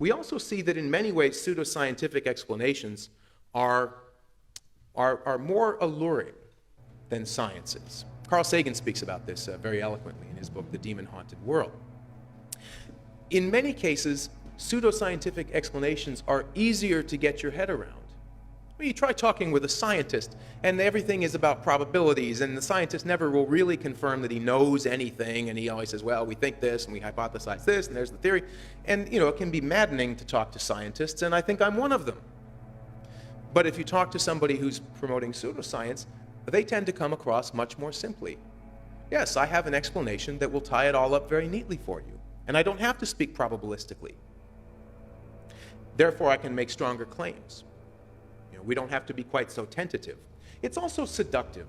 we also see that in many ways pseudoscientific explanations are more alluring than science is. Carl Sagan speaks about this very eloquently in his book, The Demon-Haunted World. In many cases, pseudoscientific explanations are easier to get your head around. Well, you try talking with a scientist, and everything is about probabilities, and the scientist never will really confirm that he knows anything, and he always says, well, we think this, and we hypothesize this, and there's the theory. And, it can be maddening to talk to scientists, and I think I'm one of them. But if you talk to somebody who's promoting pseudoscience, they tend to come across much more simply. Yes, I have an explanation that will tie it all up very neatly for you, and I don't have to speak probabilistically. Therefore, I can make stronger claims. We don't have to be quite so tentative. It's also seductive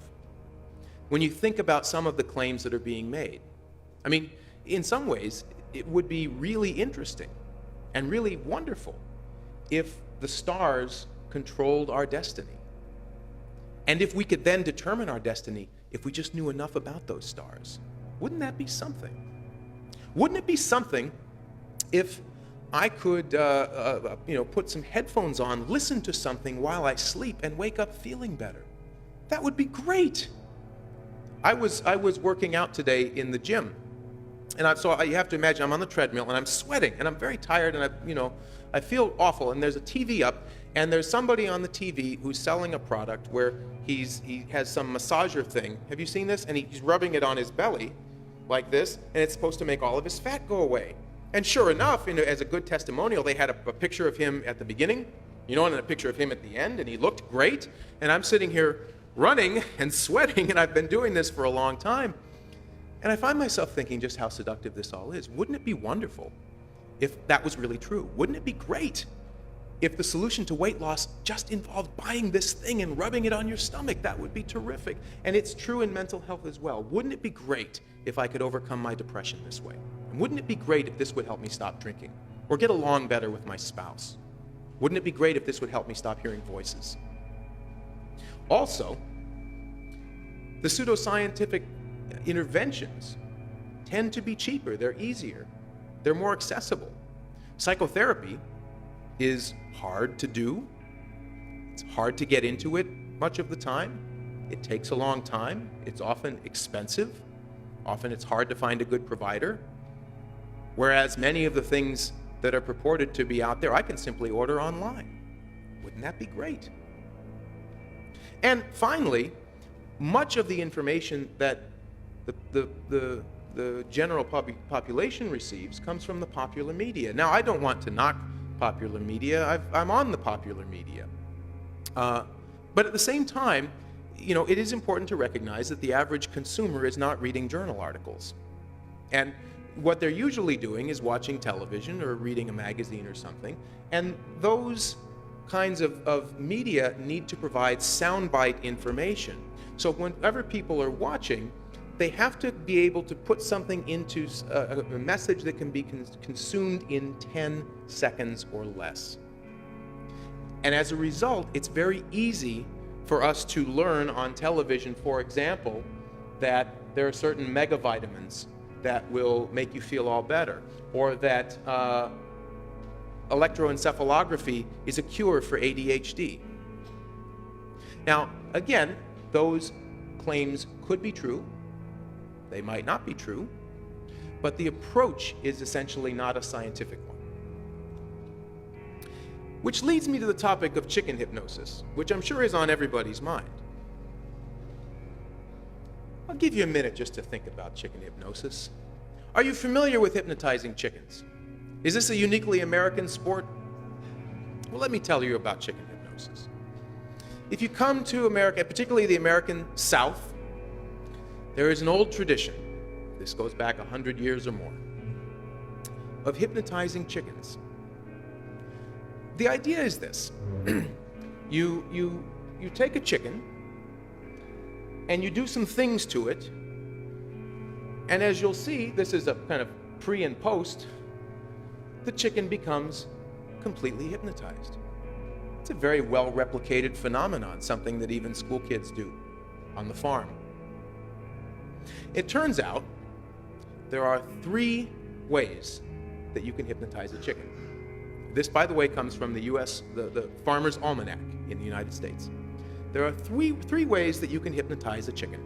when you think about some of the claims that are being made. I mean, in some ways, it would be really interesting and really wonderful if the stars controlled our destiny. And if we could then determine our destiny if we just knew enough about those stars. Wouldn't that be something? Wouldn't it be something if I could put some headphones on, listen to something while I sleep, and wake up feeling better? That would be great. I was working out today in the gym, and so you have to imagine I'm on the treadmill and I'm sweating and I'm very tired, and I feel awful. And there's a TV up, and there's somebody on the TV who's selling a product where he has some massager thing. Have you seen this? And he's rubbing it on his belly like this, and it's supposed to make all of his fat go away. And sure enough, as a good testimonial, they had a picture of him at the beginning, and a picture of him at the end, and he looked great. And I'm sitting here running and sweating, and I've been doing this for a long time. And I find myself thinking just how seductive this all is. Wouldn't it be wonderful if that was really true? Wouldn't it be great if the solution to weight loss just involved buying this thing and rubbing it on your stomach? That would be terrific. And it's true in mental health as well. Wouldn't it be great if I could overcome my depression this way? And wouldn't it be great if this would help me stop drinking or get along better with my spouse? Wouldn't it be great if this would help me stop hearing voices? Also, the pseudoscientific interventions tend to be cheaper. They're easier. They're more accessible. Psychotherapy is hard to do. It's hard to get into it much of the time. It takes a long time. It's often expensive. Often it's hard to find a good provider. Whereas many of the things that are purported to be out there, I can simply order online. Wouldn't that be great? And finally, much of the information that the general population receives comes from the popular media. Now, I don't want to knock popular media. I'm on the popular media. But at the same time, it is important to recognize that the average consumer is not reading journal articles. And what they're usually doing is watching television or reading a magazine or something. And those kinds of media need to provide soundbite information. So whenever people are watching, they have to be able to put something into a message that can be consumed in 10 seconds or less. And as a result, it's very easy for us to learn on television, for example, that there are certain megavitamins that will make you feel all better, or that electroencephalography is a cure for ADHD. Now, again, those claims could be true. They might not be true, but the approach is essentially not a scientific one. Which leads me to the topic of chicken hypnosis, which I'm sure is on everybody's mind. I'll give you a minute just to think about chicken hypnosis. Are you familiar with hypnotizing chickens? Is this a uniquely American sport? Well, let me tell you about chicken hypnosis. If you come to America, particularly the American South, there is an old tradition, this goes back 100 years or more, of hypnotizing chickens. The idea is this. You take a chicken and you do some things to it, and as you'll see, this is a kind of pre and post, the chicken becomes completely hypnotized. It's a very well replicated phenomenon, something that even school kids do on the farm. It turns out there are 3 ways that you can hypnotize a chicken. This, by the way, comes from the U.S., the Farmer's Almanac in the United States. There are three ways that you can hypnotize a chicken.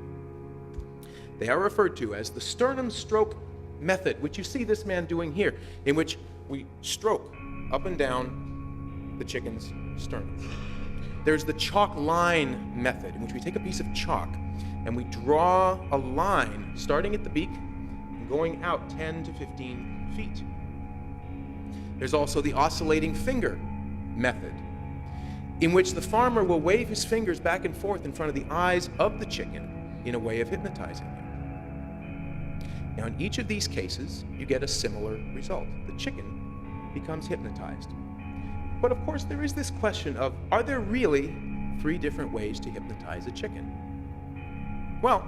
They are referred to as the sternum stroke method, which you see this man doing here, in which we stroke up and down the chicken's sternum. There's the chalk line method, in which we take a piece of chalk and we draw a line starting at the beak and going out 10 to 15 feet. There's also the oscillating finger method, in which the farmer will wave his fingers back and forth in front of the eyes of the chicken in a way of hypnotizing him. Now, in each of these cases, you get a similar result. The chicken becomes hypnotized. But of course, there is this question of, are there really 3 different ways to hypnotize a chicken? Well,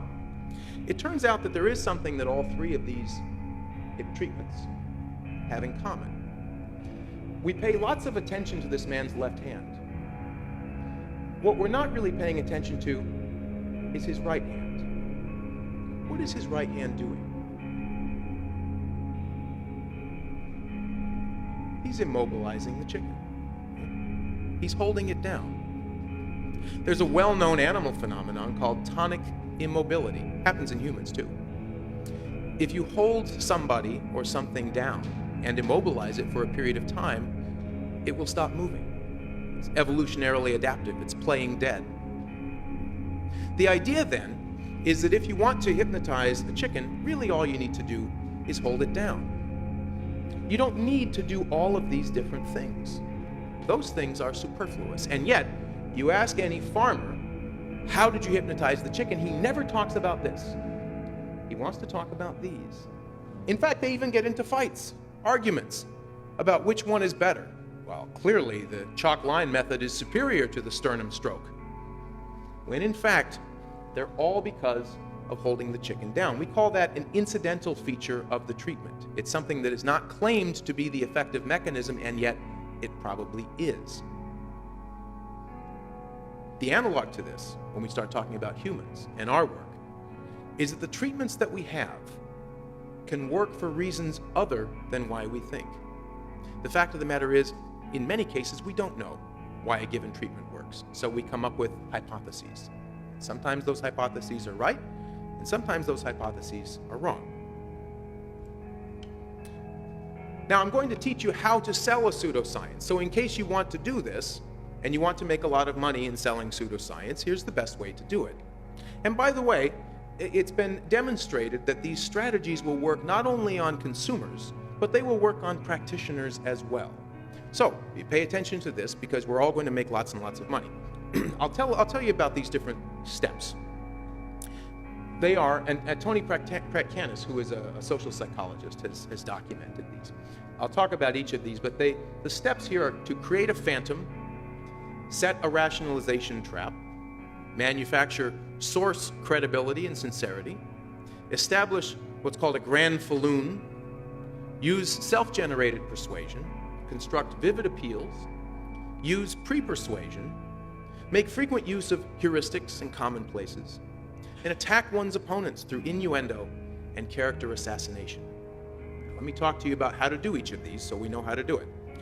it turns out that there is something that all 3 of these hip treatments have in common. We pay lots of attention to this man's left hand. What we're not really paying attention to is his right hand. What is his right hand doing? He's immobilizing the chicken. He's holding it down. There's a well-known animal phenomenon called tonic immobility. Happens in humans too. If you hold somebody or something down and immobilize it for a period of time, it will stop moving. It's evolutionarily adaptive. It's playing dead. The idea then is that if you want to hypnotize the chicken, really all you need to do is hold it down. You don't need to do all of these different things. Those things are superfluous. And yet, you ask any farmer, how did you hypnotize the chicken? He never talks about this. He wants to talk about these. In fact, they even get into fights, arguments about which one is better. Well, clearly the chalk line method is superior to the sternum stroke, when in fact, they're all because of holding the chicken down. We call that an incidental feature of the treatment. It's something that is not claimed to be the effective mechanism, and yet it probably is. The analog to this, when we start talking about humans and our work, is that the treatments that we have can work for reasons other than why we think. The fact of the matter is, in many cases, we don't know why a given treatment works, so we come up with hypotheses. Sometimes those hypotheses are right, and sometimes those hypotheses are wrong. Now, I'm going to teach you how to sell a pseudoscience. So in case you want to do this, and you want to make a lot of money in selling pseudoscience, here's the best way to do it. And by the way, it's been demonstrated that these strategies will work not only on consumers, but they will work on practitioners as well. So, you pay attention to this because we're all going to make lots and lots of money. I'll tell you about these different steps. They are, and Tony Pratkanis, who is a social psychologist, has documented these. I'll talk about each of these, but the steps here are to create a phantom, set a rationalization trap, manufacture source credibility and sincerity, establish what's called a grand falloon, use self-generated persuasion, construct vivid appeals, use pre-persuasion, make frequent use of heuristics and commonplaces, and attack one's opponents through innuendo and character assassination. Let me talk to you about how to do each of these so we know how to do it.